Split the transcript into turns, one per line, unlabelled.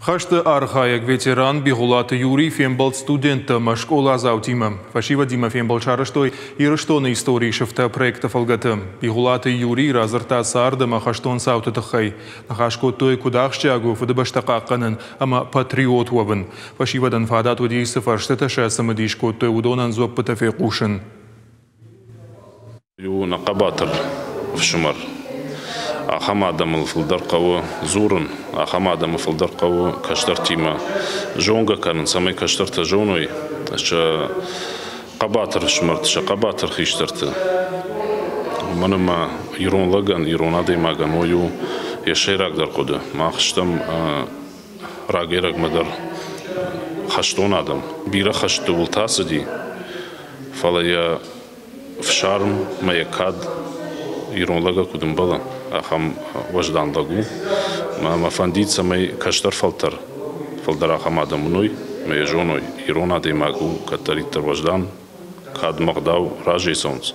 Хашты архаек ветеран Бигулаты Юрий фембал студента школа заутима. Фашива Дима фембал чараштой и раштоны истории шифта проекта фалгатым. Бигулаты Юрий разырта сардама хаштон саутатахай. Нахашко той кудахщагу фадабаштакаканын, ама патриот вабын. Фашивадан фадат удейсы фарштаташа самадишко той удонан зоппатафекушын.
Юна Кабатр в Шумар. Ахамадам Филдаркаву Зурун, Ахамадам Филдаркаву Каштартима, Жонга Карн, самый Каштарта Жоной, что Кабатр Шмарт, что Кабатр Хиштарта. Манама Ирон Лаган, Ирон Адеймага, мою Яшерак Даркода, Махштам Рагерак Мадар Хаштон Адам, Бира Хашту Вултасади, Фалая в Шарм, Маякад, Ирон Лага Кудумбала. Ахам вождан лагу, ма фандица май каштар фалтар ахамада мной, май жоной Ирона Адеймагу, катаритар вождан, кад магдав ражей солнц.